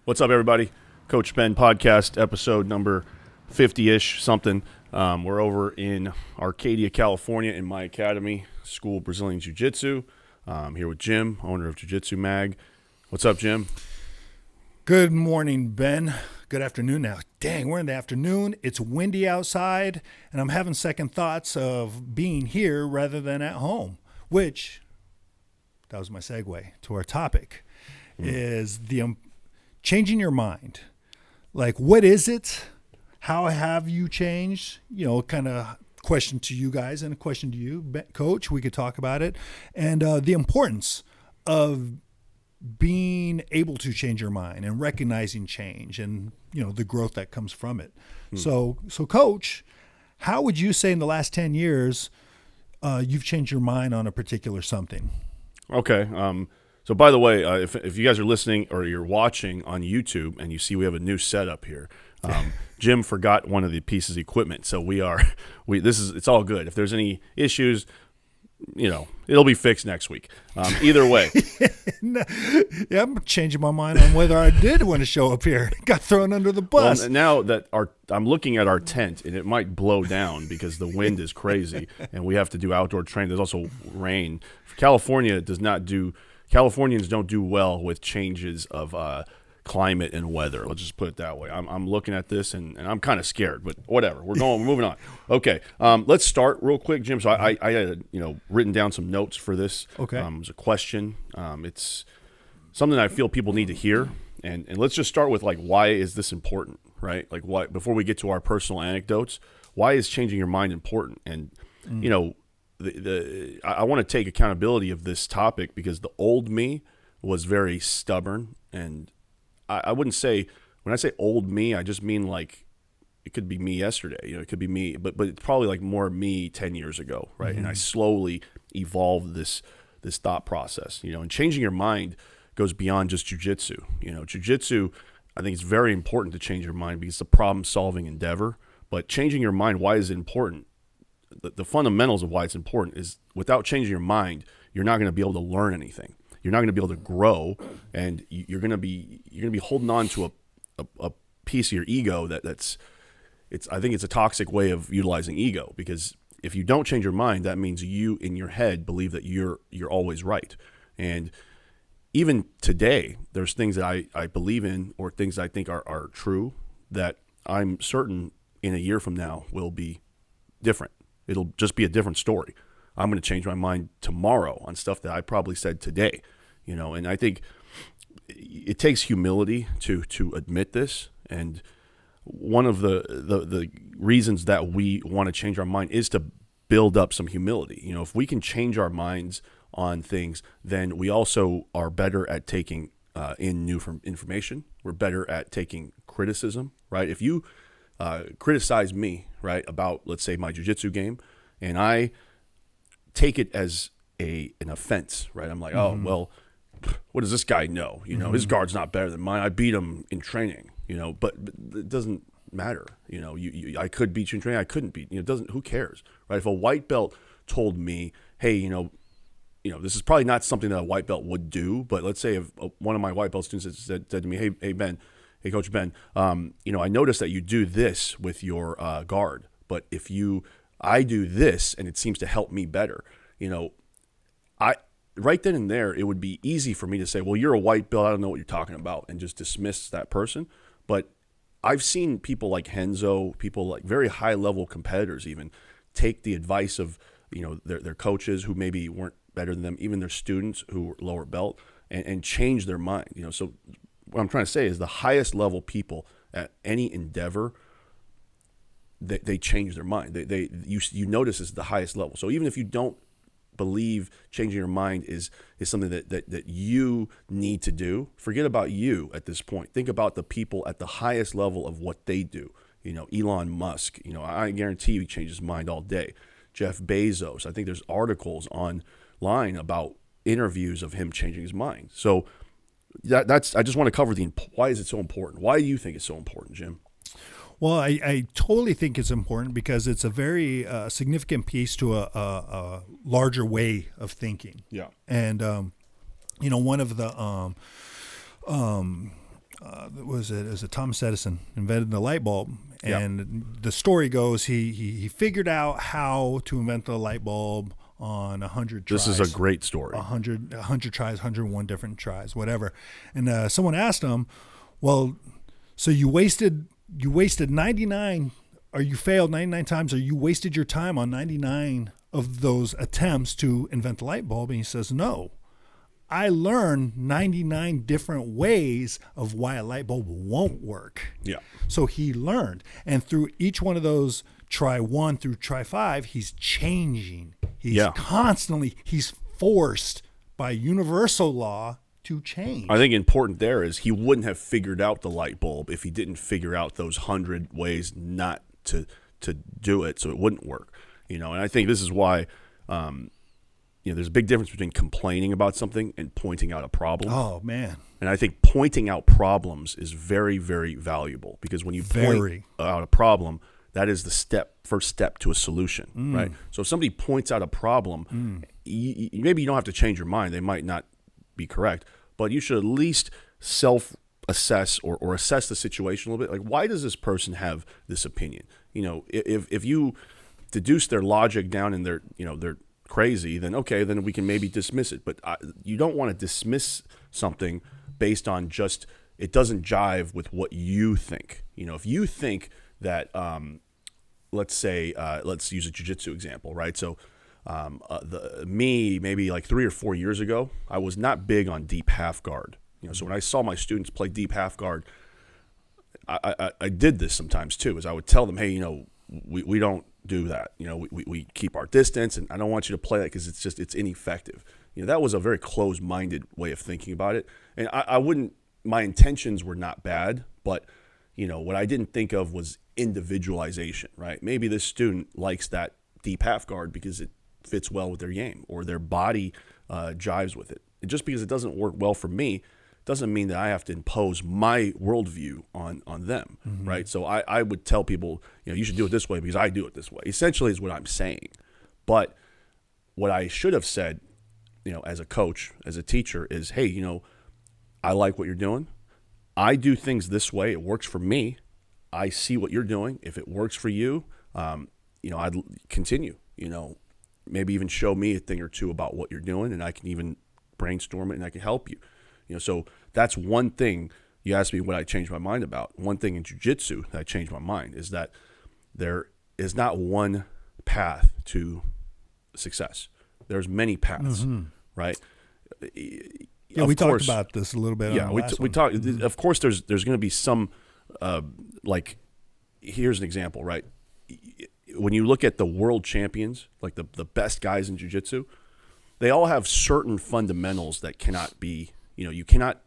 What's up, everybody? Coach Ben podcast, episode number 50-ish, something. We're over in Arcadia, California in my academy, School of Brazilian Jiu-Jitsu. Here with Jim, owner of Jiu-Jitsu Mag. What's up, Jim? Good morning, Ben. Good afternoon now. Dang, we're in the afternoon. It's windy outside, and I'm having second thoughts of being here rather than at home, which, that was my segue to our topic, is the changing your mind. Like, what is it? How have you changed? You know, kind of question to you guys and a question to you, Coach. We could talk about it. And the importance of being able to change your mind and recognizing change and, you know, the growth that comes from it. So Coach, how would you say in the last 10 years you've changed your mind on a particular something? Okay. So, by the way, if you guys are listening or you're watching on YouTube and you see we have a new setup here, Jim forgot one of the pieces of equipment. So it's all good. If there's any issues, you know, it'll be fixed next week. Either way. Yeah, I'm changing my mind on whether I did want to show up here. Got thrown under the bus. Well, now that I'm looking at our tent, and it might blow down because the wind is crazy, and we have to do outdoor training. There's also rain. Californians don't do well with changes of climate and weather. Let's just put it that way. I'm looking at this and I'm kind of scared, but whatever. We're moving on. Okay, let's start real quick, Jim. So I had written down some notes for this. Okay, it was a question. It's something I feel people need to hear, and let's just start with, like, why is this important, right? Like, why, before we get to our personal anecdotes, why is changing your mind important? And you know, I want to take accountability of this topic because the old me was very stubborn, and I wouldn't say, when I say old me, I just mean like it could be me yesterday, it could be me, but it's probably like more me 10 years ago, right? Mm-hmm. And I slowly evolved this thought process, and changing your mind goes beyond just jiu-jitsu. Jiu-jitsu, I think it's very important to change your mind because it's a problem-solving endeavor, but changing your mind, why is it important? The fundamentals of why it's important is without changing your mind, you're not going to be able to learn anything. You're not going to be able to grow, and you're going to be holding on to a piece of your ego I think it's a toxic way of utilizing ego, because if you don't change your mind, that means you in your head believe that you're always right. And even today, there's things that I believe in or things I think are true that I'm certain in a year from now will be different. It'll just be a different story. I'm going to change my mind tomorrow on stuff that I probably said today, and I think it takes humility to admit this. And one of the reasons that we want to change our mind is to build up some humility. If we can change our minds on things, then we also are better at taking in new information. We're better at taking criticism, right? If you criticize me, right, about, let's say, my jiu-jitsu game, and I take it as an offense, right? I'm like, oh, well, what does this guy know? His guard's not better than mine. I beat him in training, but it doesn't matter. I could beat you in training. I couldn't beat. Who cares, right? If a white belt told me, hey, this is probably not something that a white belt would do, but let's say if one of my white belt students said to me, hey, Ben, hey, Coach Ben, I noticed that you do this with your guard, but if I do this and it seems to help me better, right then and there, it would be easy for me to say, well, you're a white belt, I don't know what you're talking about, and just dismiss that person. But I've seen people like Henzo, people like very high-level competitors even, take the advice of, their coaches who maybe weren't better than them, even their students who were lower belt, and change their mind. So what I'm trying to say is the highest level people at any endeavor, they change their mind. You notice this is the highest level. So even if you don't believe changing your mind is something that you need to do, forget about you at this point. Think about the people at the highest level of what they do. Elon Musk, I guarantee you he changes his mind all day. Jeff Bezos, I think there's articles online about interviews of him changing his mind. So that's I just want to cover why is it so important? Why do you think it's so important, Jim? Well, I totally think it's important because it's a very significant piece to a larger way of thinking. Yeah. And, one of the was it Thomas Edison invented the light bulb, and the story goes he figured out how to invent the light bulb on 100 tries. This is a great story. 100 tries, 101 different tries, whatever. And someone asked him, well, so you wasted 99, or you failed 99 times, or you wasted your time on 99 of those attempts to invent the light bulb? And he says, no. I learned 99 different ways of why a light bulb won't work. Yeah. So he learned. And through each one of those, try 1 through try 5, he's changing. He's constantly, he's forced by universal law to change. I think important there is he wouldn't have figured out the light bulb if he didn't figure out those 100 ways not to do it, so it wouldn't work. And I think this is why there's a big difference between complaining about something and pointing out a problem. Oh, man. And I think pointing out problems is very, very valuable, because when you point out a problem, that is the first step to a solution, right? So if somebody points out a problem, maybe you don't have to change your mind. They might not be correct, but you should at least self-assess or assess the situation a little bit. Like, why does this person have this opinion? If you deduce their logic down and they're crazy, then okay, then we can maybe dismiss it. But you don't want to dismiss something based on just it doesn't jive with what you think. If you think that, let's say, let's use a jiu-jitsu example, right? So maybe like 3 or 4 years ago, I was not big on deep half guard. So when I saw my students play deep half guard, I did this sometimes too, is I would tell them, hey, we don't do that. We keep our distance, and I don't want you to play that because it's ineffective. That was a very closed-minded way of thinking about it. And my intentions were not bad, but what I didn't think of was individualization, right? Maybe this student likes that deep half guard because it fits well with their game, or their body jives with it. And just because it doesn't work well for me doesn't mean that I have to impose my worldview on them, right? So I would tell people, you should do it this way because I do it this way. Essentially is what I'm saying. But what I should have said, as a coach, as a teacher, is, hey, I like what you're doing. I do things this way. It works for me. I see what you're doing. If it works for you, I'd continue, maybe even show me a thing or two about what you're doing, and I can even brainstorm it and I can help you. So that's one thing. You asked me what I changed my mind about. One thing in jiu-jitsu that I changed my mind is that there is not one path to success. There's many paths, right? Yeah, we talked about this a little bit. Yeah, we talked. Of course, there's going to be some, here's an example, right? When you look at the world champions, like the best guys in jiu-jitsu, they all have certain fundamentals that cannot be, you cannot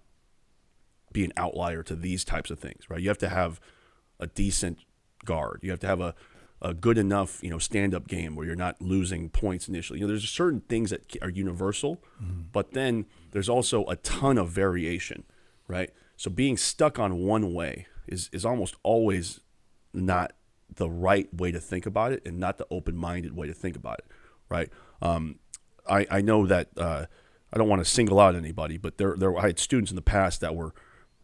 be an outlier to these types of things, right? You have to have a decent guard. You have to have a good enough, stand-up game where you're not losing points initially. There's certain things that are universal, but then there's also a ton of variation, right? So being stuck on one way is almost always not the right way to think about it, and not the open-minded way to think about it, right? I know that I don't want to single out anybody, but I had students in the past that were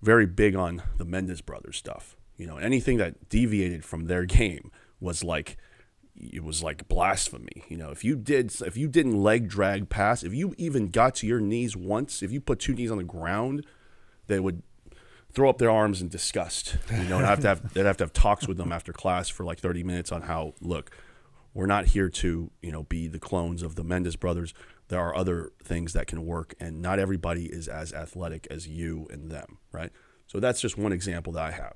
very big on the Mendes brothers stuff. Anything that deviated from their game was like blasphemy. If you didn't leg drag pass, if you even got to your knees once, if you put 2 knees on the ground, they would throw up their arms in disgust. And they'd have to have talks with them after class for like 30 minutes on how, look, we're not here to be the clones of the Mendes brothers. There are other things that can work, and not everybody is as athletic as you and them, right? So that's just one example that I have,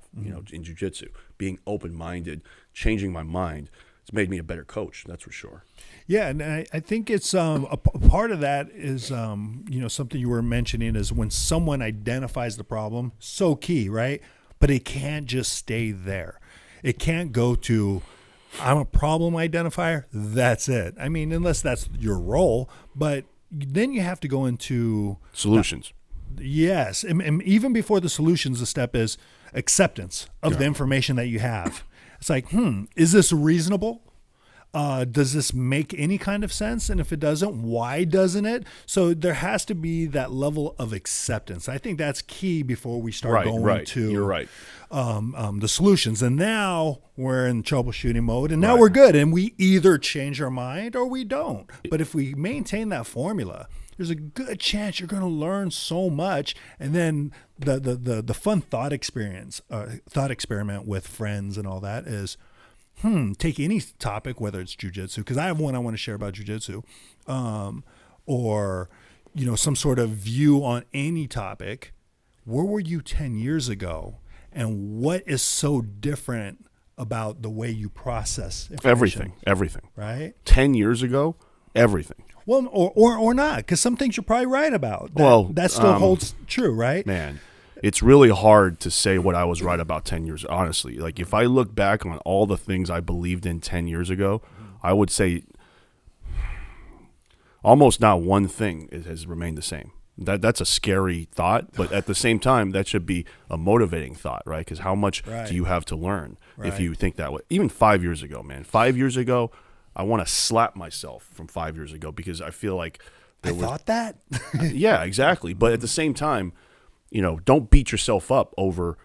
in jiu-jitsu. Being open-minded, changing my mind, it's made me a better coach, that's for sure. Yeah, and I think it's a part of that is, something you were mentioning is when someone identifies the problem, so key, right? But it can't just stay there. It can't go to, I'm a problem identifier, that's it. I mean, unless that's your role, but then you have to go into solutions. Yes, and even before the solutions, the step is acceptance of the information that you have. It's like, is this reasonable? Does this make any kind of sense? And if it doesn't, why doesn't it? So there has to be that level of acceptance. I think that's key before we start going to You're right. The solutions. And now we're in troubleshooting mode, and now we're good. And we either change our mind or we don't. But if we maintain that formula, there's a good chance you're going to learn so much. And then the fun thought experiment with friends and all that is, take any topic, whether it's jiu-jitsu, because I have one I want to share about jiu-jitsu, or, some sort of view on any topic. Where were you 10 years ago? And what is so different about the way you process information? Everything. Right? 10 years ago, everything. Well, or not, because some things you're probably right about. That still holds true, right? Man, it's really hard to say what I was right about 10 years. Honestly, like if I look back on all the things I believed in 10 years ago, I would say almost not one thing has remained the same. That's a scary thought, but at the same time, that should be a motivating thought, right? Because how much do you have to learn if you think that way? Even 5 years ago, man. 5 years ago, I want to slap myself from 5 years ago because I feel like I thought that. Yeah, exactly. But at the same time, don't beat yourself up over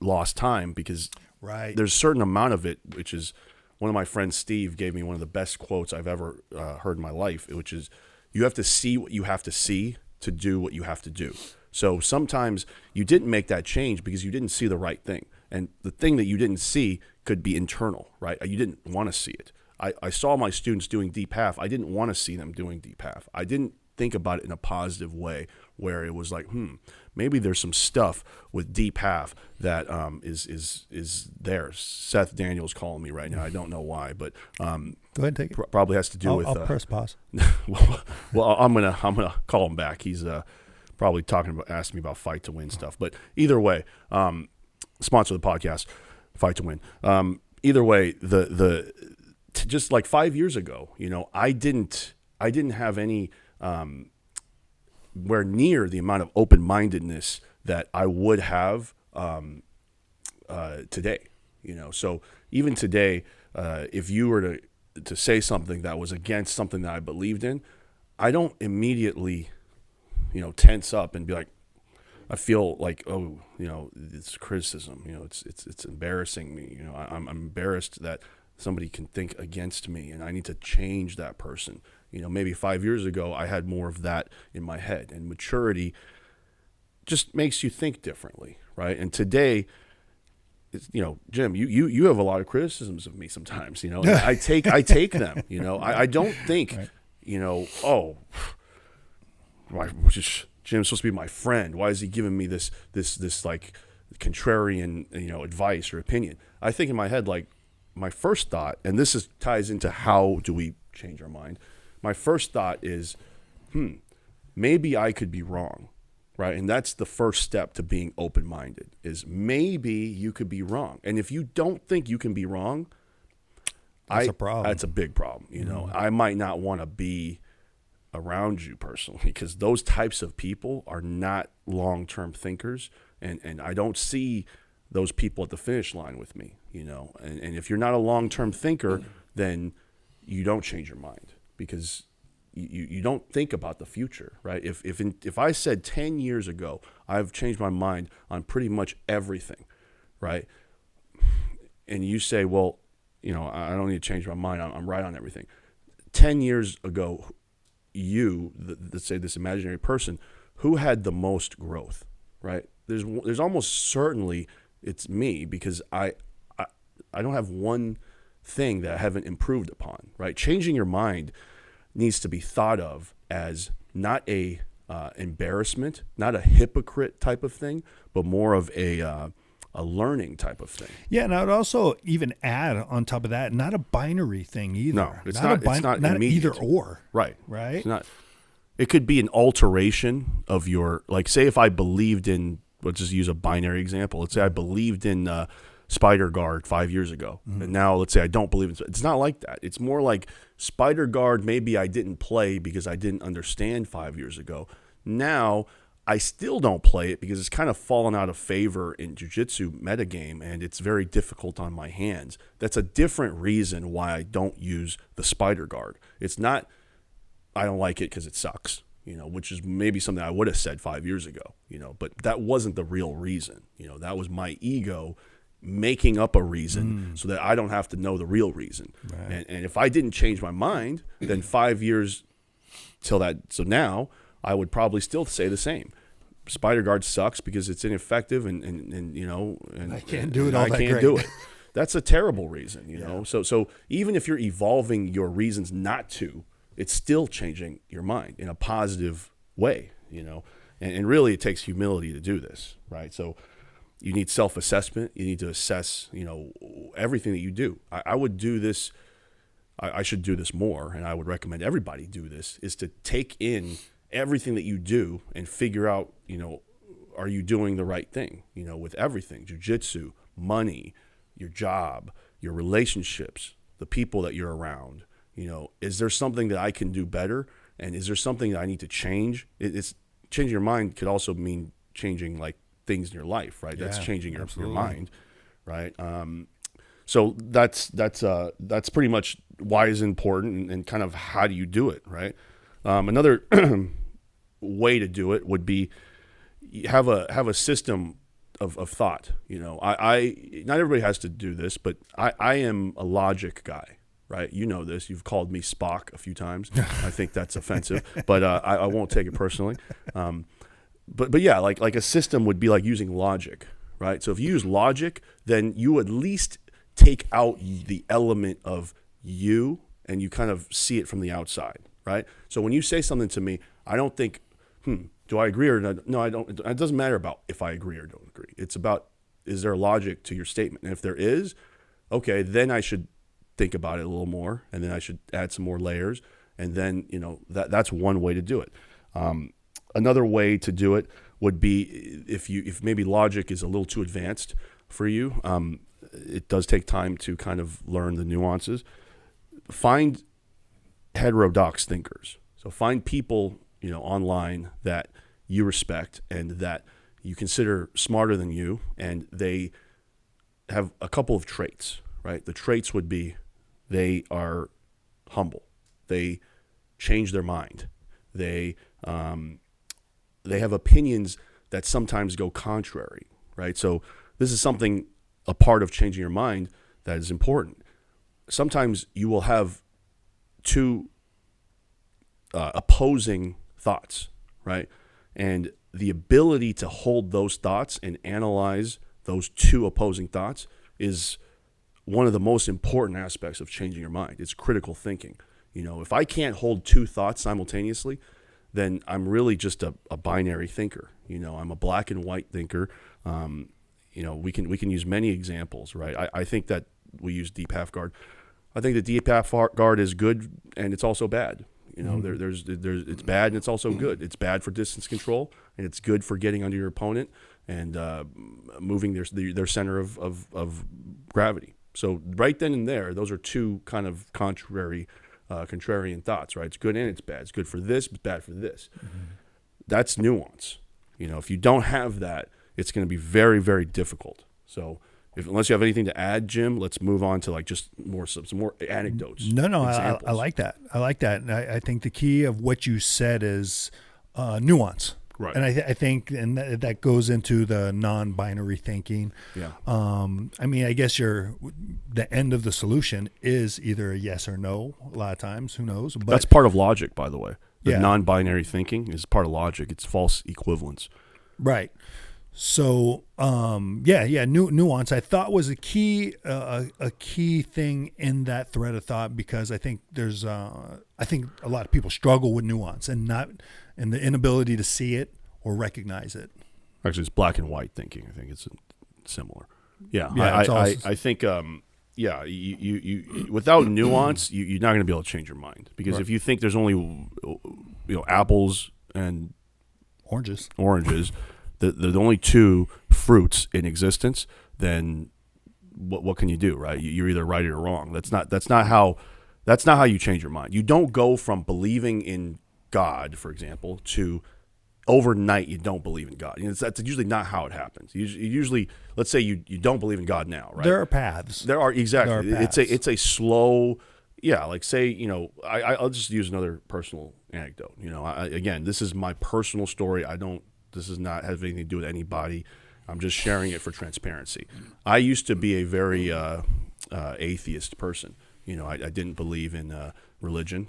lost time, because there's a certain amount of it, which is one of my friends, Steve, gave me one of the best quotes I've ever heard in my life, which is, you have to see what you have to see to do what you have to do. So sometimes you didn't make that change because you didn't see the right thing. And the thing that you didn't see could be internal, right? You didn't want to see it. I saw my students doing deep half. I didn't want to see them doing deep half. I didn't think about it in a positive way where it was like, maybe there's some stuff with deep half that is there. Seth Daniels calling me right now. I don't know why, but go ahead and take it. Probably has to do with. I'll press pause. well, I'm gonna call him back. He's probably asking me about Fight to Win stuff. But either way, sponsor the podcast, Fight to Win. Either way, just like 5 years ago, I didn't have any where near the amount of open-mindedness that I would have today. So even today, if you were to say something that was against something that I believed in, I don't immediately, tense up and be like, I feel like, it's criticism. It's embarrassing me. I'm embarrassed that somebody can think against me, and I need to change that person. Maybe 5 years ago, I had more of that in my head, and maturity just makes you think differently, right? And today, Jim, you have a lot of criticisms of me sometimes. I take them. I don't think, why Jim's supposed to be my friend. Why is he giving me this like contrarian advice or opinion? I think in my head, like, my first thought, and this ties into how do we change our mind. My first thought is, maybe I could be wrong, right? And that's the first step to being open-minded, is maybe you could be wrong. And if you don't think you can be wrong, that's a problem. That's a big problem. I might not want to be around you personally, because those types of people are not long-term thinkers, and I don't see those people at the finish line with me, and if you're not a long-term thinker, then you don't change your mind, because you don't think about the future, right? If I said 10 years ago, I've changed my mind on pretty much everything, right? And you say, well, I don't need to change my mind. I'm right on everything. 10 years ago, let's say this imaginary person, who had the most growth, right? There's almost certainly it's me, because I don't have one thing that I haven't improved upon, right? Changing your mind needs to be thought of as not a embarrassment, not a hypocrite type of thing, but more of a learning type of thing. Yeah, and I would also even add on top of that, not a binary thing either. No, it's not either or. Right. Right. It's not. It could be an alteration of your, like, say if I believed in, let's just use a binary example. Let's say I believed in Spider Guard 5 years ago, and now let's say I don't believe in. It's not like that. It's more like Spider Guard. Maybe I didn't play because I didn't understand 5 years ago. Now I still don't play it because it's kind of fallen out of favor in Jiu-Jitsu metagame, and it's very difficult on my hands. That's a different reason why I don't use the spider guard. It's not I don't like it because it sucks, which is maybe something I would have said 5 years ago, but that wasn't the real reason. That was my ego making up a reason so that I don't have to know the real reason. Right. And if I didn't change my mind, then 5 years till that, so now I would probably still say the same. Spider guard sucks because it's ineffective and I can't do it all I that can't great. do it. That's a terrible reason, know. So even if you're evolving your reasons not to, it's still changing your mind in a positive way, And really it takes humility to do this, right? So you need self-assessment. You need to assess, everything that you do. I would do this. I should do this more, and I would recommend everybody do this, is to take in everything that you do and figure out, are you doing the right thing, with everything, jiu-jitsu, money, your job, your relationships, the people that you're around, is there something that I can do better? And is there something that I need to change? It's changing your mind could also mean changing like things in your life, right? That's changing your mind, right? So that's pretty much why it's important and kind of how do you do it, right? Another way to do it would be have a system of thought. I not everybody has to do this, but I am a logic guy, right? You know this. You've called me Spock a few times. I think that's offensive, but I won't take it personally. But yeah, like a system would be like using logic, right? So if you use logic, then you at least take out the element of you and you kind of see it from the outside, right? So when you say something to me, I don't think, do I agree or not? No, I don't. It doesn't matter about if I agree or don't agree. It's about, is there logic to your statement? And if there is, okay, then I should think about it a little more, and then I should add some more layers, and then, that's one way to do it. Another way to do it would be if maybe logic is a little too advanced for you. It does take time to kind of learn the nuances. Find heterodox thinkers. So find people, online that you respect and that you consider smarter than you, and they have a couple of traits, right? The traits would be they are humble. They change their mind. They have opinions that sometimes go contrary, right? So this is something, a part of changing your mind that is important. Sometimes you will have two opposing thoughts, right? And the ability to hold those thoughts and analyze those two opposing thoughts is one of the most important aspects of changing your mind. It's critical thinking. If I can't hold two thoughts simultaneously, then I'm really just a binary thinker. I'm a black and white thinker. We can use many examples, right? I think that we use deep half guard. I think the deep half guard is good and it's also bad. There's it's bad and it's also good. It's bad for distance control and it's good for getting under your opponent and moving their center of gravity. So right then and there, those are two kind of contrarian thoughts, right? It's good and it's bad. It's good for this, it's bad for this. Mm-hmm. That's nuance. If you don't have that, it's going to be very, very difficult. So unless you have anything to add, Jim, let's move on to like just some more anecdotes. No, I like that. And I think the key of what you said is nuance. Right. And I think that goes into the non-binary thinking. Yeah. I guess the end of the solution is either a yes or no. A lot of times, who knows? But that's part of logic, by the way. The non-binary thinking is part of logic. It's false equivalence. Right. So, nuance I thought was a key thing in that thread of thought, because I think I think a lot of people struggle with nuance and the inability to see it or recognize it. Actually, it's black and white thinking. I think it's similar. Yeah. I think, you without nuance, you're not going to be able to change your mind, because if you think there's only, apples and oranges, the only two fruits in existence, then what can you do, right? You're either right or wrong. That's not how you change your mind. You don't go from believing in God, for example, to overnight you don't believe in God. That's usually not how it happens. Usually, let's say you don't believe in God now, right? There are paths. There are, exactly. There are paths. It's a slow, yeah. Like say, I'll just use another personal anecdote. Again, this is my personal story. This does not have anything to do with anybody. I'm just sharing it for transparency. I used to be a very atheist person. I didn't believe in religion.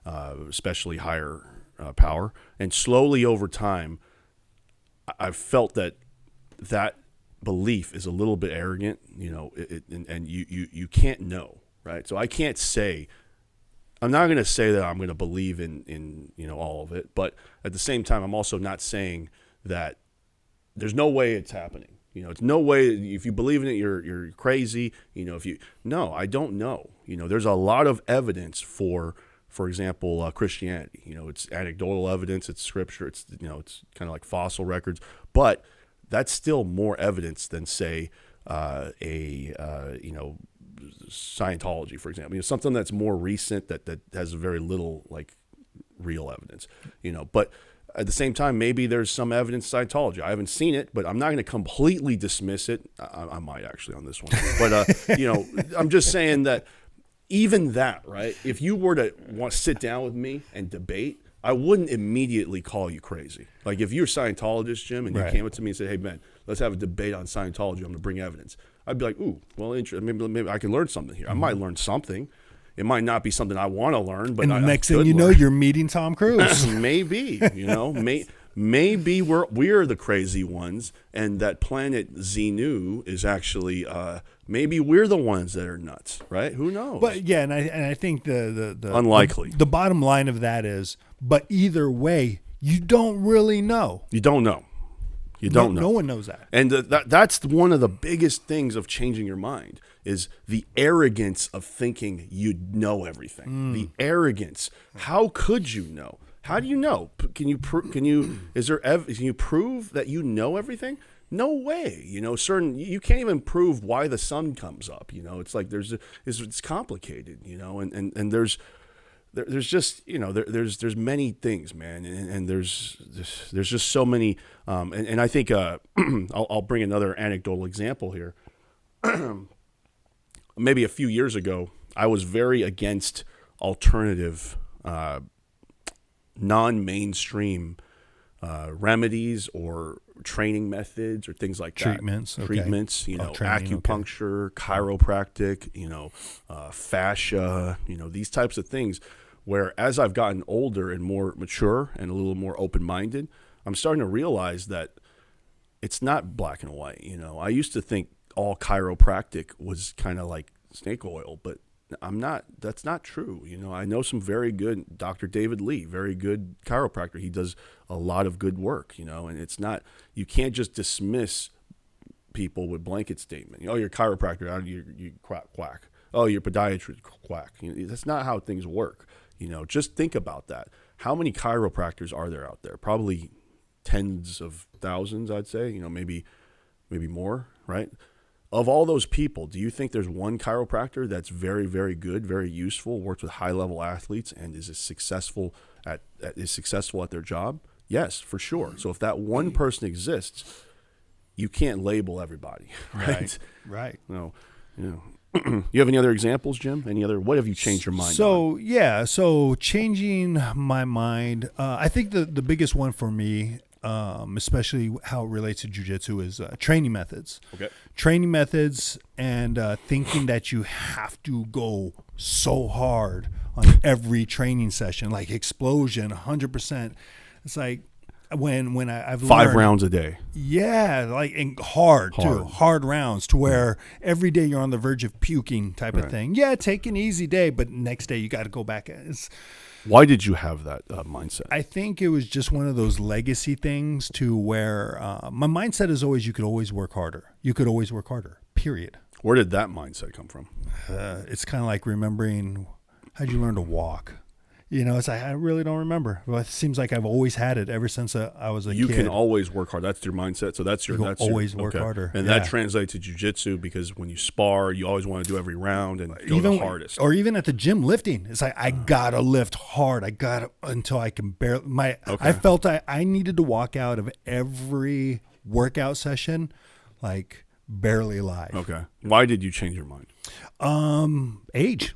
Especially higher power. And slowly over time, I've felt that belief is a little bit arrogant, and you can't know, right? So I can't say, I'm not going to say that I'm going to believe in all of it, but at the same time, I'm also not saying that there's no way it's happening. It's no way. If you believe in it, you're crazy. No, I don't know. There's a lot of evidence for example, Christianity. It's anecdotal evidence, it's scripture, it's kind of like fossil records, but that's still more evidence than say Scientology, for example. Something that's more recent that has very little like real evidence. But at the same time, maybe there's some evidence in Scientology. I haven't seen it, but I'm not going to completely dismiss it. I might actually on this one, but I'm just saying that. Even that, right? If you were to want to sit down with me and debate, I wouldn't immediately call you crazy. Like if you're a Scientologist, Jim, and you came up to me and said, "Hey, Ben, let's have a debate on Scientology. I'm going to bring evidence." I'd be like, "Ooh, well, maybe I can learn something here. I might learn something. It might not be something I want to learn, but the next thing you know, you're meeting Tom Cruise. Maybe, maybe we're the crazy ones, and that planet Xenu is actually maybe we're the ones that are nuts, right? Who knows? But yeah, and I think the unlikely. The bottom line of that is, but either way, you don't really know. You don't know. You don't know. No one knows that. And that's one of the biggest things of changing your mind is the arrogance of thinking you know everything. The arrogance. How could you know? How do you know? Can you prove that you know everything? No way. You can't even prove why the sun comes up. It's like it's complicated. And there's just there's many things, man, and there's just so many. And I think I'll bring another anecdotal example here. Maybe a few years ago, I was very against alternative, non-mainstream remedies or training methods or things like treatments, that. Treatments, acupuncture, chiropractic, fascia, these types of things. Where as I've gotten older and more mature and a little more open-minded, I'm starting to realize that it's not black and white. I used to think all chiropractic was kind of like snake oil, but that's not true. I know some very good, Dr. David Lee, very good chiropractor. He does a lot of good work, and it's not, you can't just dismiss people with blanket statement. Oh, you're a chiropractor, you quack. Oh, you're a podiatrist, quack. That's not how things work. Just think about that. How many chiropractors are there out there? Probably tens of thousands, I'd say, maybe more, right? Of all those people, do you think there's one chiropractor that's very, very good, very useful, works with high-level athletes, and is successful at their job? Yes, for sure. So if that one person exists, you can't label everybody, right? Right. No, You have any other examples, Jim? What have you changed your mind on? So changing my mind, I think the biggest one for me, especially how it relates to jiu-jitsu, is training methods. Okay. Training methods and thinking that you have to go so hard on every training session, like explosion, 100%. It's like when I've 5 learned, rounds a day. Yeah, like and hard too, hard rounds to where every day you're on the verge of puking type of thing. Yeah, take an easy day, but next day you got to go back. Why did you have that mindset? I think it was just one of those legacy things to where my mindset is always you could always work harder. You could always work harder, period. Where did that mindset come from? It's kind of like remembering, how'd you learn to walk? It's like, I really don't remember. Well, it seems like I've always had it ever since I was a kid. You can always work hard. That's your mindset. So that's your. You can That's always your, work harder. And that translates to jiu-jitsu because when you spar, you always want to do every round and go even the hardest. Or even at the gym lifting, it's like I gotta lift hard. I gotta until I can barely. I felt I needed to walk out of every workout session like barely alive. Okay. Why did you change your mind? Age.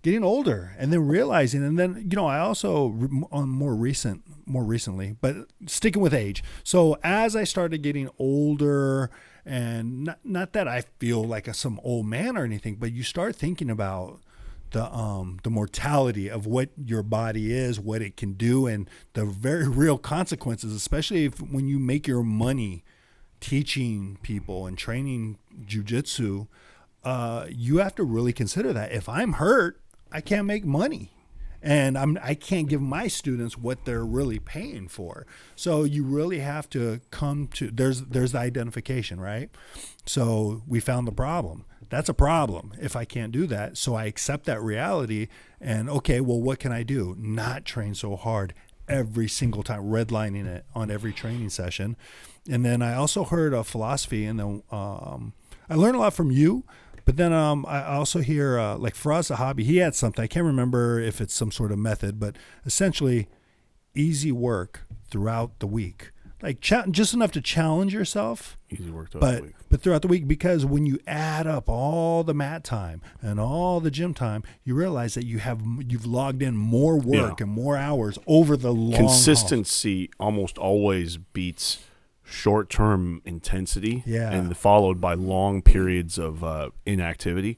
Getting older and then realizing, and then I also on more recently, but sticking with age. So as I started getting older, and not that I feel like some old man or anything, but you start thinking about the mortality of what your body is, what it can do, and the very real consequences, especially when you make your money teaching people and training jiu-jitsu. You have to really consider that if I'm hurt, I can't make money, and I can't give my students what they're really paying for. So you really have to come to there's the identification, right? So we found the problem. That's a problem if I can't do that. So I accept that reality, and okay, well, what can I do? Not train so hard every single time, redlining it on every training session. And then I also heard a philosophy, and then I learned a lot from you. But then I also hear, like Faraz Zahabi, he had something. I can't remember if it's some sort of method, but essentially easy work throughout the week. Like just enough to challenge yourself. Easy work throughout the week. But throughout the week, because when you add up all the mat time and all the gym time, you realize that you've logged in more work and more hours over the long Consistency almost always beats short-term intensity and followed by long periods of inactivity,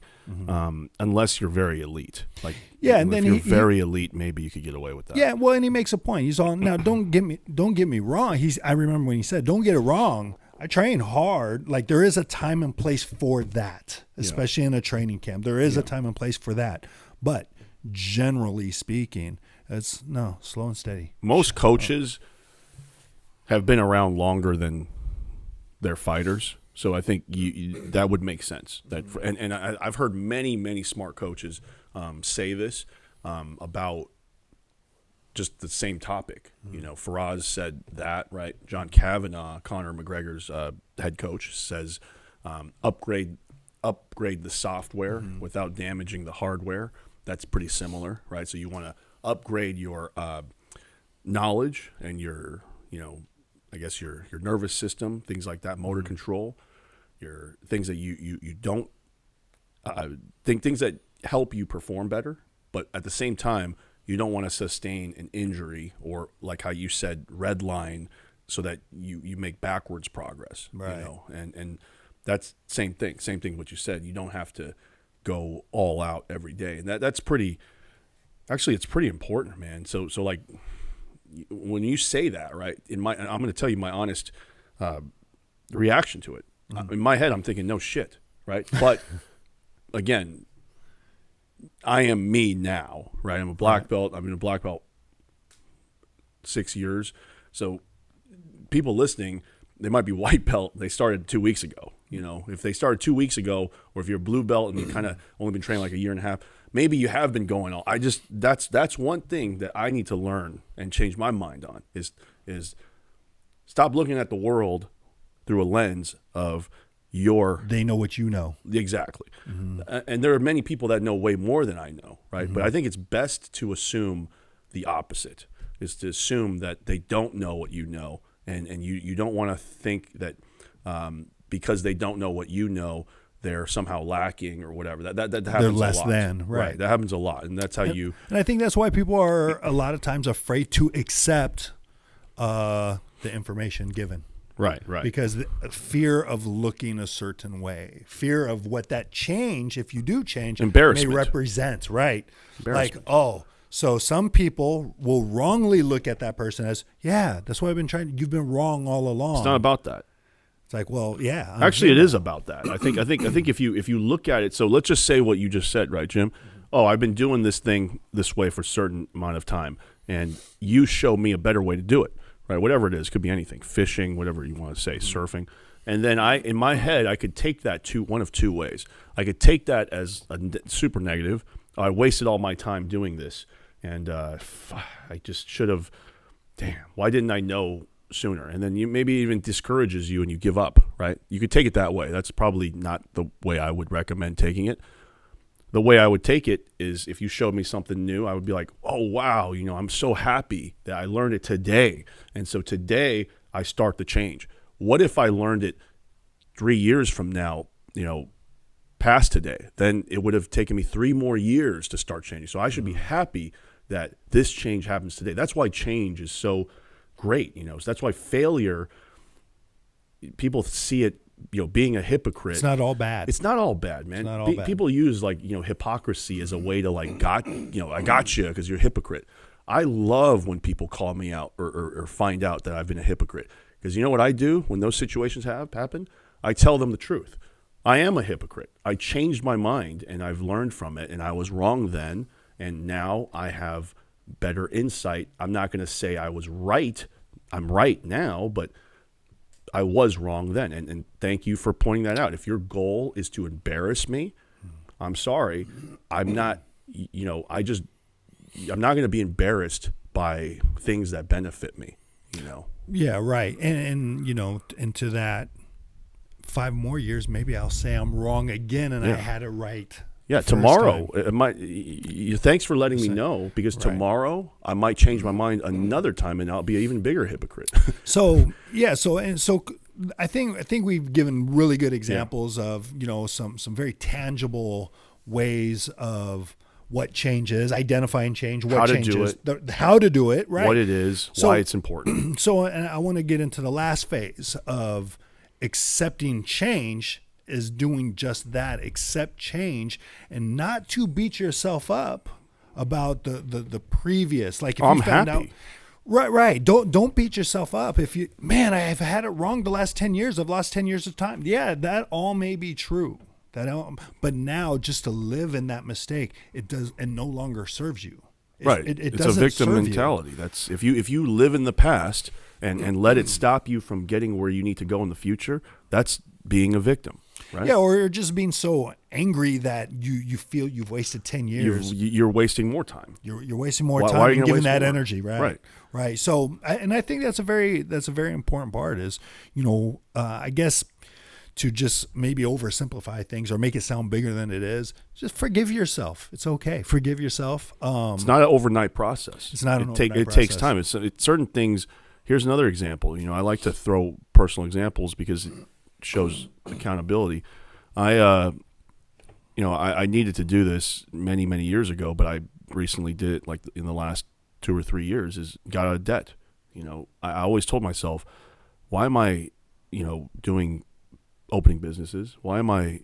unless you're very elite. Like, and then if you're very elite, maybe you could get away with that. Yeah, well, and he makes a point. He's all, now don't get me wrong. I remember when he said, "Don't get it wrong. I train hard. Like, there is a time and place for that, especially in a training camp. There is a time and place for that. But generally speaking, it's slow and steady. Most coaches have been around longer than their fighters, so I think that would make sense. And I've heard many smart coaches say this about just the same topic. Faraz said that, right? John Kavanagh, Conor McGregor's head coach, says upgrade the software without damaging the hardware. That's pretty similar, right? So you want to upgrade your knowledge and your I guess your nervous system, things like that, motor control, your things that you don't things that help you perform better, but at the same time you don't want to sustain an injury or, like how you said, red line, so that you make backwards progress. Right. And that's same thing what you said. You don't have to go all out every day, and that's pretty. Actually, it's pretty important, man. So like, when you say that, right, I'm going to tell you my honest reaction to it. In my head, I'm thinking, no shit, right? But again, I am me now, right? I'm a black belt. I've been a black belt 6 years. So people listening, they might be white belt. They started 2 weeks ago. If they started 2 weeks ago, or if you're a blue belt and you kind of only been training like a year and a half, maybe you have been going all. That's one thing that I need to learn and change my mind on is stop looking at the world through a lens of they know what you know. Exactly. And there are many people that know way more than I know, right? But I think it's best to assume the opposite, is to assume that they don't know what you know, and you don't want to think that because they don't know what you know, they're somehow lacking or whatever. That happens a lot. They're less than, right. That happens a lot, and that's how And I think that's why people are a lot of times afraid to accept the information given. Right. Because the fear of looking a certain way, fear of what that change, if you do change, may represent, right? Like, so some people will wrongly look at that person as, that's what I've been trying. You've been wrong all along. It's not about that. It's like, well, yeah. Actually, it is about that. I think if you look at it, so let's just say what you just said, right, Jim? Oh, I've been doing this thing this way for a certain amount of time, and you show me a better way to do it, right? Whatever it is, could be anything, fishing, whatever you want to say, surfing. And then in my head, I could take that one of two ways. I could take that as a super negative. I wasted all my time doing this, And I just should have, damn, why didn't I know sooner? And then you maybe even discourages you and you give up, right? You could take it that way. That's probably not the way I would recommend taking it. The way I would take it is if you showed me something new, I would be like, oh, wow, I'm so happy that I learned it today. And so today I start the change. What if I learned it 3 years from now, past today? Then it would have taken me 3 more years to start changing. So I should be happy that this change happens today. That's why change is so great. So that's why failure, people see it, being a hypocrite. It's not all bad. It's not all bad, man. It's not all bad. People use hypocrisy as a way to I got you because you're a hypocrite. I love when people call me out or find out that I've been a hypocrite, because you know what I do when those situations happen? I tell them the truth. I am a hypocrite. I changed my mind and I've learned from it, and I was wrong then, and now I have better insight. I'm not going to say I was right. I'm right now, but I was wrong then. And thank you for pointing that out. If your goal is to embarrass me, I'm sorry. I'm not, I'm not going to be embarrassed by things that benefit me, Yeah, right. And into that 5 more years, maybe I'll say I'm wrong again and I had it right. Yeah, tomorrow. Thanks for letting me know, because tomorrow I might change my mind another time and I'll be an even bigger hypocrite. So I think we've given really good examples of some very tangible ways of what change is, identifying change, what changes, how to do it, right? What it is, why it's important. So, and I want to get into the last phase of accepting change. Is doing just that, accept change, and not to beat yourself up about the previous. Like if you found out, right. Don't beat yourself up if I've had it wrong the last 10 years. I've lost 10 years of time. Yeah, that all may be true. But now just to live in that mistake, it does and no longer serves you. It's a victim mentality. That's if you live in the past and let it stop you from getting where you need to go in the future. That's being a victim. Right? Yeah, or you're just being so angry that you feel you've wasted 10 years. You're wasting more time. You're wasting more time and giving that energy, right? Right. So, and I think that's a very important part is, I guess to just maybe oversimplify things or make it sound bigger than it is, just forgive yourself. It's okay. Forgive yourself. It's not an overnight process. It's not an overnight process. It takes time. It's certain things. Here's another example. I like to throw personal examples because it shows accountability. I needed to do this many, many years ago, but I recently did it like in the last 2 or 3 years, is got out of debt. I always told myself, why am I, doing opening businesses? Why am I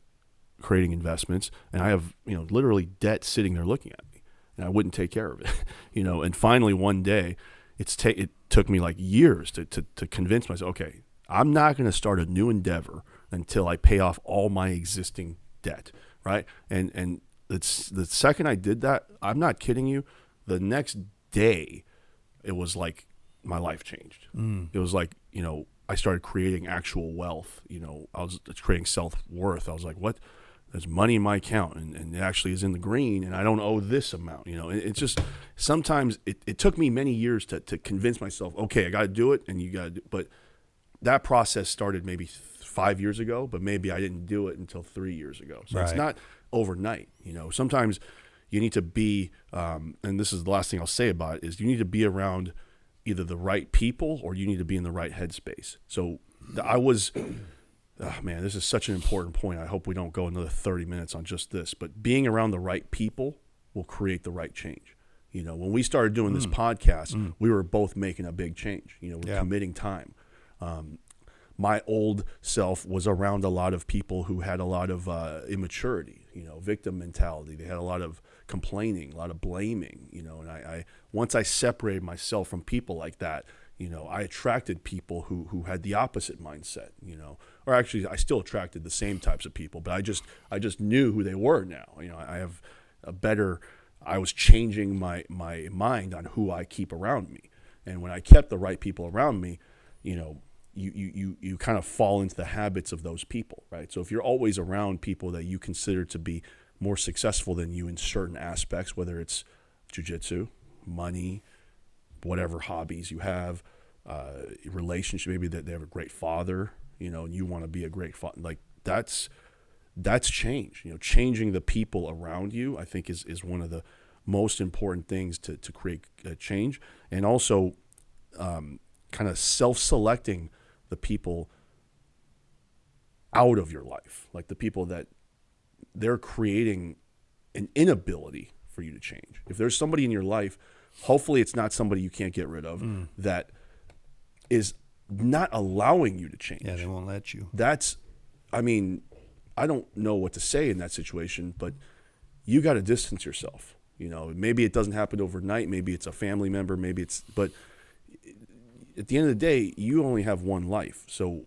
creating investments? And I have, literally debt sitting there looking at me, and I wouldn't take care of it, and finally one day it took me like years to convince myself, okay, I'm not going to start a new endeavor until I pay off all my existing debt, right? And it's the second I did that, I'm not kidding you, the next day it was like my life changed. It was like, I started creating actual wealth. I was creating self-worth. I was like, what? There's money in my account and it actually is in the green and I don't owe this amount. It's just sometimes it took me many years to convince myself, okay, I got to do it, and you got to do, but that process started maybe 5 years ago, but maybe I didn't do it until 3 years ago. So It's not overnight. Sometimes you need to be, and this is the last thing I'll say about it, is you need to be around either the right people or you need to be in the right headspace. So I was, man, this is such an important point. I hope we don't go another 30 minutes on just this, but being around the right people will create the right change. When we started doing this podcast, we were both making a big change. We're committing time. My old self was around a lot of people who had a lot of immaturity, victim mentality. They had a lot of complaining, a lot of blaming, and I once I separated myself from people like that, I attracted people who had the opposite mindset, or actually I still attracted the same types of people, but I just knew who they were now. I have I was changing my mind on who I keep around me. And when I kept the right people around me, you kind of fall into the habits of those people, right? So if you're always around people that you consider to be more successful than you in certain aspects, whether it's jiu-jitsu, money, whatever hobbies you have, relationship, maybe that they have a great father, and you want to be a great father. Like that's change. Changing the people around you, I think is one of the most important things to create change. And also kind of self-selecting the people out of your life, like the people that they're creating an inability for you to change. If there's somebody in your life, hopefully it's not somebody you can't get rid of that is not allowing you to change. Yeah, they won't let you. I don't know what to say in that situation, but you got to distance yourself. Maybe it doesn't happen overnight. Maybe it's a family member. But at the end of the day, you only have one life. So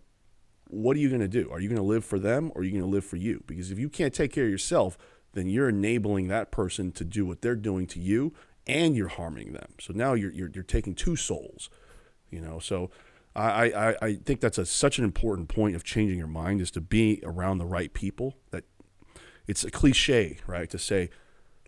what are you going to do? Are you going to live for them, or are you going to live for you? Because if you can't take care of yourself, then you're enabling that person to do what they're doing to you, and you're harming them. So now you're taking two souls, So I think that's such an important point of changing your mind, is to be around the right people. That it's a cliche, right, to say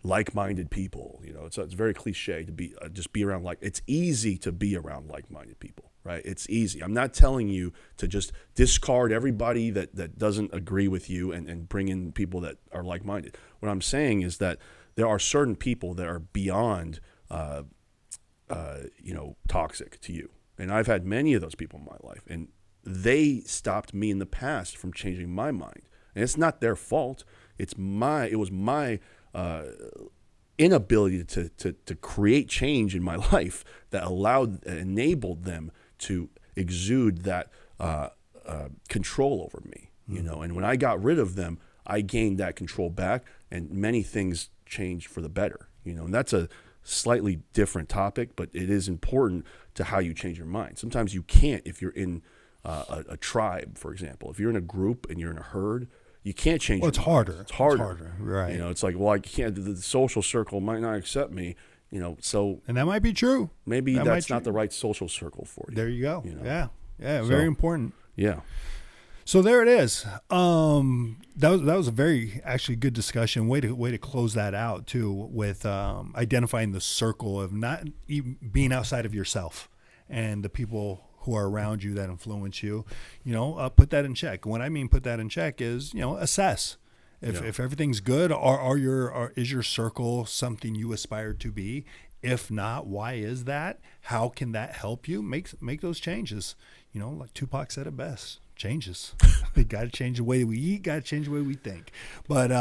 like-minded people. It's very cliche to be just be around it's easy to be around like-minded people, right? It's easy. I'm not telling you to just discard everybody that doesn't agree with you and bring in people that are like-minded. What I'm saying is that there are certain people that are beyond, toxic to you. And I've had many of those people in my life, and they stopped me in the past from changing my mind. And it's not their fault. It was my inability to create change in my life that enabled them to exude that control over me. And when I got rid of them, I gained that control back, and many things changed for the better. And that's a slightly different topic, but it is important to how you change your mind. Sometimes you can't if you're in a tribe, for example. If you're in a group and you're in a herd, you can't change. Well, it's harder. It's harder, right? It's like, well, I can't. The social circle might not accept me. So and that might be true. Maybe that's not the right social circle for you. There you go. Yeah, very important. Yeah. So there it is. That was a very actually good discussion. Way to close that out too, with identifying the circle of not even being outside of yourself and the people who are around you that influence you. Put that in check. When I mean put that in check is assess if everything's good. Is your circle something you aspire to be? If not, why is that? How can that help you make those changes? Like Tupac said it best. Changes. We got to change the way we eat, got to change the way we think. But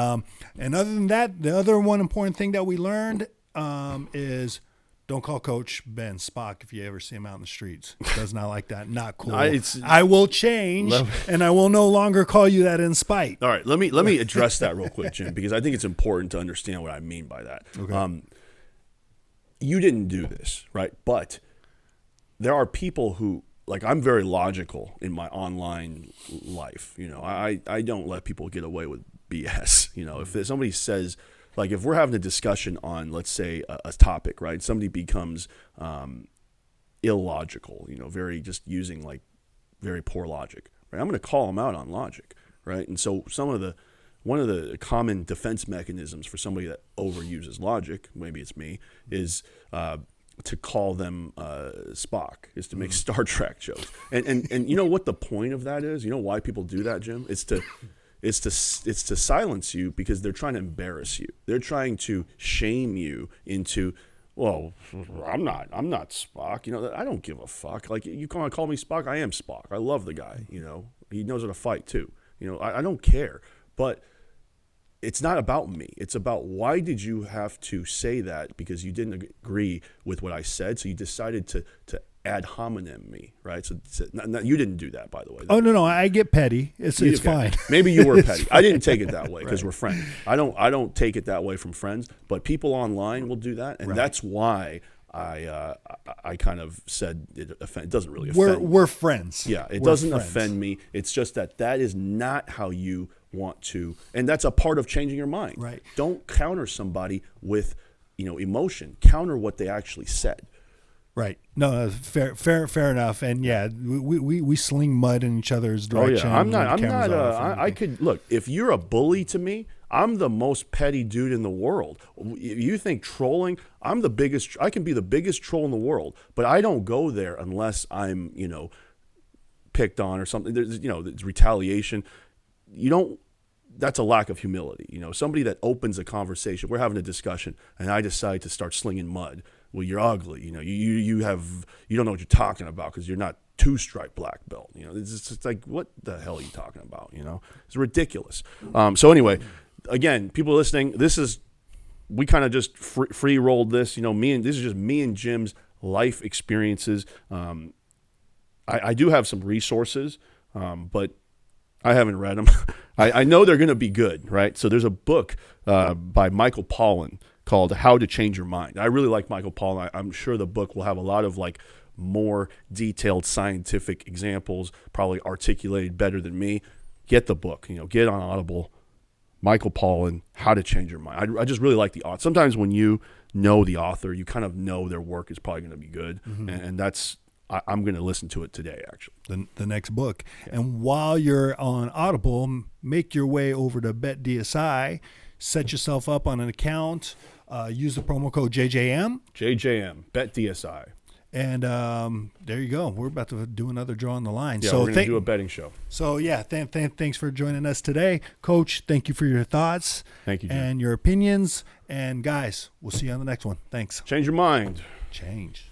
and other than that, the other one important thing that we learned is don't call Coach Ben Spock if you ever see him out in the streets. He does not like that. Not cool. I will change, and I will no longer call you that in spite. All right, let me address that real quick, Jim, because I think it's important to understand what I mean by that. Okay. You didn't do this, right? But there are people who, like, I'm very logical in my online life. I don't let people get away with BS. If somebody says, like, if we're having a discussion on, let's say, a topic, right? Somebody becomes illogical, very just using like very poor logic, right? I'm going to call them out on logic, right? And so one of the common defense mechanisms for somebody that overuses logic, maybe it's me, is to call them Spock, is to make Star Trek jokes. And you know what the point of that is? You know why people do that, Jim? It's to silence you, because they're trying to embarrass you. They're trying to shame you into, well, I'm not Spock. I don't give a fuck. Like, you call me Spock, I am Spock. I love the guy. He knows how to fight too. I don't care. But it's not about me. It's about, why did you have to say that? Because you didn't agree with what I said, so you decided to ad hominem me, right? So you didn't do that, by the way. Oh, no, I get petty. It's fine. Maybe you were petty. I didn't take it that way because we're friends. I don't take it that way from friends, but people online will do that, and that's why I kind of said it doesn't really offend me. We're friends. Yeah, it doesn't offend me. It's just that is not how you want to, and that's a part of changing your mind. Right. Don't counter somebody with emotion. Counter what they actually said. Right. No, fair enough. And yeah, we sling mud in each other's direction. Oh yeah, I'm not. I could look. If you're a bully to me, I'm the most petty dude in the world. You think trolling? I can be the biggest troll in the world, but I don't go there unless I'm, picked on or something. There's retaliation. That's a lack of humility. Somebody that opens a conversation, we're having a discussion, and I decide to start slinging mud. Well, you're ugly. You don't know what you're talking about because you're not 2-stripe black belt. It's just like, what the hell are you talking about? It's ridiculous. So anyway, again, people listening, we kind of just free rolled this. This is just me and Jim's life experiences. I do have some resources, but I haven't read them. I know they're going to be good, right? So there's a book by Michael Pollan called How to Change Your Mind. I really like Michael Pollan. I'm sure the book will have a lot of more detailed scientific examples, probably articulated better than me. Get the book, get on Audible. Michael Pollan, How to Change Your Mind. I just really like the author. Sometimes when you know the author, you kind of know their work is probably going to be good, and that's. I'm going to listen to it today, actually. The next book. Yeah. And while you're on Audible, make your way over to BetDSI, set yourself up on an account, use the promo code JJM. JJM, BetDSI. And there you go. We're about to do another draw on the line. Yeah, so we're going to do a betting show. So, yeah, thanks for joining us today. Coach, thank you for your thoughts. Thank you, Jim. And your opinions. And, guys, we'll see you on the next one. Thanks. Change your mind. Change.